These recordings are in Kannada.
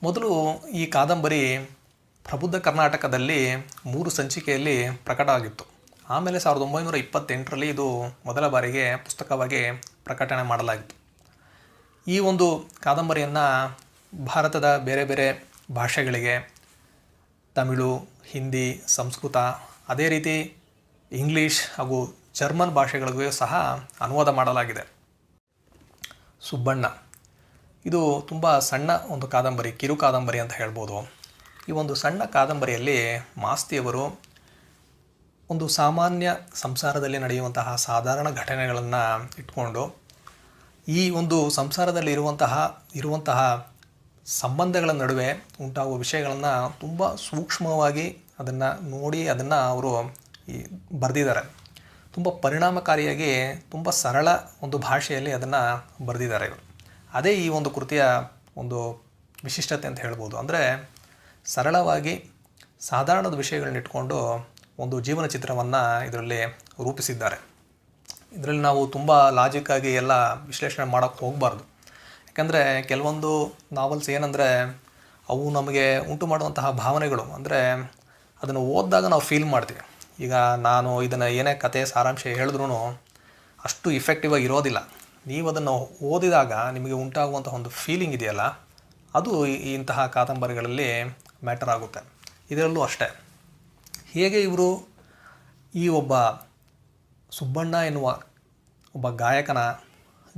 ಮೊದಲು ಈ ಕಾದಂಬರಿ ಪ್ರಬುದ್ಧ ಕರ್ನಾಟಕದಲ್ಲಿ 3 ಸಂಚಿಕೆಯಲ್ಲಿ ಪ್ರಕಟ ಆಗಿತ್ತು. ಆಮೇಲೆ 1928ರಲ್ಲಿ ಇದು ಮೊದಲ ಬಾರಿಗೆ ಪುಸ್ತಕವಾಗಿ ಪ್ರಕಟಣೆ ಮಾಡಲಾಗಿತ್ತು. ಈ ಒಂದು ಕಾದಂಬರಿಯನ್ನು ಭಾರತದ ಬೇರೆ ಬೇರೆ ಭಾಷೆಗಳಿಗೆ ತಮಿಳು, ಹಿಂದಿ, ಸಂಸ್ಕೃತ, ಅದೇ ರೀತಿ ಇಂಗ್ಲೀಷ್ ಹಾಗೂ ಜರ್ಮನ್ ಭಾಷೆಗಳಿಗೂ ಸಹ ಅನುವಾದ ಮಾಡಲಾಗಿದೆ. ಸುಬ್ಬಣ್ಣ ಇದು ತುಂಬ ಸಣ್ಣ ಒಂದು ಕಾದಂಬರಿ, ಕಿರು ಕಾದಂಬರಿ ಅಂತ ಹೇಳ್ಬೋದು. ಈ ಒಂದು ಸಣ್ಣ ಕಾದಂಬರಿಯಲ್ಲಿ ಮಾಸ್ತಿಯವರು ಒಂದು ಸಾಮಾನ್ಯ ಸಂಸಾರದಲ್ಲಿ ನಡೆಯುವಂತಹ ಸಾಧಾರಣ ಘಟನೆಗಳನ್ನು ಇಟ್ಕೊಂಡು ಈ ಒಂದು ಸಂಸಾರದಲ್ಲಿ ಇರುವಂತಹ ಸಂಬಂಧಗಳ ನಡುವೆ ಉಂಟಾಗುವ ವಿಷಯಗಳನ್ನು ತುಂಬ ಸೂಕ್ಷ್ಮವಾಗಿ ಅದನ್ನು ನೋಡಿ ಅದನ್ನು ಅವರು ಬರೆದಿದ್ದಾರೆ. ತುಂಬ ಪರಿಣಾಮಕಾರಿಯಾಗಿ ತುಂಬ ಸರಳ ಒಂದು ಭಾಷೆಯಲ್ಲಿ ಅದನ್ನು ಬರೆದಿದ್ದಾರೆ ಇವರು. ಅದೇ ಈ ಒಂದು ಕೃತಿಯ ಒಂದು ವಿಶಿಷ್ಟತೆ ಅಂತ ಹೇಳ್ಬೋದು. ಅಂದರೆ ಸರಳವಾಗಿ ಸಾಧಾರಣದ ವಿಷಯಗಳನ್ನ ಇಟ್ಕೊಂಡು ಒಂದು ಜೀವನ ಚಿತ್ರವನ್ನು ಇದರಲ್ಲಿ ರೂಪಿಸಿದ್ದಾರೆ. ಇದರಲ್ಲಿ ನಾವು ತುಂಬ ಲಾಜಿಕ್ಕಾಗಿ ಎಲ್ಲ ವಿಶ್ಲೇಷಣೆ ಮಾಡೋಕ್ಕೆ ಹೋಗಬಾರ್ದು. ಯಾಕಂದರೆ ಕೆಲವೊಂದು ನಾವೆಲ್ಸ್ ಏನಂದರೆ ಅವು ನಮಗೆ ಉಂಟು ಮಾಡುವಂತಹ ಭಾವನೆಗಳು, ಅಂದರೆ ಅದನ್ನು ಓದಿದಾಗ ನಾವು ಫೀಲ್ ಮಾಡ್ತೀವಿ. ಈಗ ನಾನು ಇದನ್ನು ಏನೇ ಕತೆ ಸಾರಾಂಶ ಹೇಳಿದ್ರೂ ಅಷ್ಟು ಇಫೆಕ್ಟಿವ್ ಆಗಿ ಇರೋದಿಲ್ಲ. ನೀವು ಅದನ್ನು ಓದಿದಾಗ ನಿಮಗೆ ಉಂಟಾಗುವಂಥ ಒಂದು ಫೀಲಿಂಗ್ ಇದೆಯಲ್ಲ, ಅದು ಇಂತಹ ಕಾದಂಬರಿಗಳಲ್ಲಿ ಮ್ಯಾಟರ್ ಆಗುತ್ತೆ. ಇದರಲ್ಲೂ ಅಷ್ಟೇ. ಹೇಗೆ ಇವರು ಈ ಒಬ್ಬ ಸುಬ್ಬಣ್ಣ ಎನ್ನುವ ಒಬ್ಬ ಗಾಯಕನ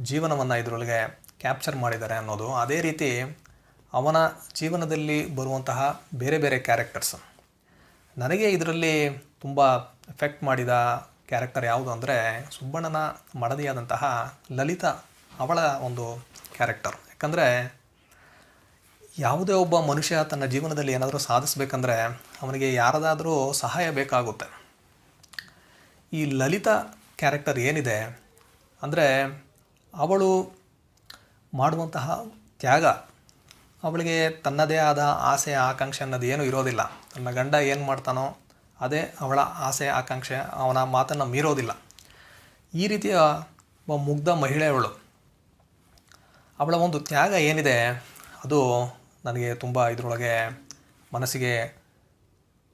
ಜೀವನವನ್ನು ಇದರೊಳಗೆ ಕ್ಯಾಪ್ಚರ್ ಮಾಡಿದ್ದಾರೆ ಅನ್ನೋದು, ಅದೇ ರೀತಿ ಅವನ ಜೀವನದಲ್ಲಿ ಬರುವಂತಹ ಬೇರೆ ಬೇರೆ ಕ್ಯಾರೆಕ್ಟರ್ಸ್. ನನಗೆ ಇದರಲ್ಲಿ ತುಂಬ ಎಫೆಕ್ಟ್ ಮಾಡಿದ ಕ್ಯಾರೆಕ್ಟರ್ ಯಾವುದು ಅಂದರೆ ಸುಬ್ಬಣ್ಣನ ಮಡದಿಯಾದಂತಹ ಲಲಿತಾ, ಅವಳ ಒಂದು ಕ್ಯಾರೆಕ್ಟರ್. ಯಾಕಂದರೆ ಯಾವುದೇ ಒಬ್ಬ ಮನುಷ್ಯ ತನ್ನ ಜೀವನದಲ್ಲಿ ಏನಾದರೂ ಸಾಧಿಸಬೇಕಂದ್ರೆ ಅವನಿಗೆ ಯಾರದಾದರೂ ಸಹಾಯ ಬೇಕಾಗುತ್ತೆ. ಈ ಲಲಿತಾ ಕ್ಯಾರೆಕ್ಟರ್ ಏನಿದೆ ಅಂದರೆ ಅವಳು ಮಾಡುವಂತಹ ತ್ಯಾಗ, ಅವಳಿಗೆ ತನ್ನದೇ ಆದ ಆಸೆ ಆಕಾಂಕ್ಷೆ ಅನ್ನೋದು ಏನೂ ಇರೋದಿಲ್ಲ. ತನ್ನ ಗಂಡ ಏನು ಮಾಡ್ತಾನೋ ಅದೇ ಅವಳ ಆಸೆ ಆಕಾಂಕ್ಷೆ, ಅವನ ಮಾತನ್ನು ಮೀರೋದಿಲ್ಲ. ಈ ರೀತಿಯ ಒಬ್ಬ ಮುಗ್ಧ ಮಹಿಳೆಯವಳು. ಅವಳ ಒಂದು ತ್ಯಾಗ ಏನಿದೆ ಅದು ನನಗೆ ತುಂಬ ಇದರೊಳಗೆ ಮನಸ್ಸಿಗೆ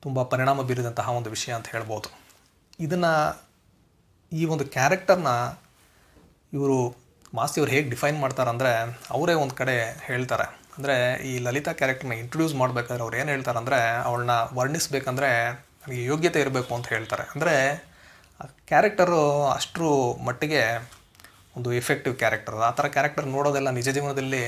ತುಂಬ ಪರಿಣಾಮ ಬೀರಿದಂತಹ ಒಂದು ವಿಷಯ ಅಂತ ಹೇಳ್ಬೋದು. ಇದನ್ನು ಈ ಒಂದು ಕ್ಯಾರೆಕ್ಟರ್ನ ಇವರು ಮಾಸ್ತಿಯವರು ಹೇಗೆ ಡಿಫೈನ್ ಮಾಡ್ತಾರಂದರೆ, ಅವರೇ ಒಂದು ಕಡೆ ಹೇಳ್ತಾರೆ. ಅಂದರೆ ಈ ಲಲಿತಾ ಕ್ಯಾರೆಕ್ಟರ್ನ ಇಂಟ್ರೊಡ್ಯೂಸ್ ಮಾಡಬೇಕಾದ್ರೆ ಅವ್ರು ಏನು ಹೇಳ್ತಾರೆ ಅಂದರೆ, ಅವಳನ್ನ ವರ್ಣಿಸಬೇಕಂದ್ರೆ ನನಗೆ ಯೋಗ್ಯತೆ ಇರಬೇಕು ಅಂತ ಹೇಳ್ತಾರೆ. ಅಂದರೆ ಕ್ಯಾರೆಕ್ಟರು ಅಷ್ಟರ ಮಟ್ಟಿಗೆ ಒಂದು ಎಫೆಕ್ಟಿವ್ ಕ್ಯಾರೆಕ್ಟರ್. ಆ ಥರ ಕ್ಯಾರೆಕ್ಟರ್ ನೋಡೋದೆಲ್ಲ ನಿಜ ಜೀವನದಲ್ಲಿ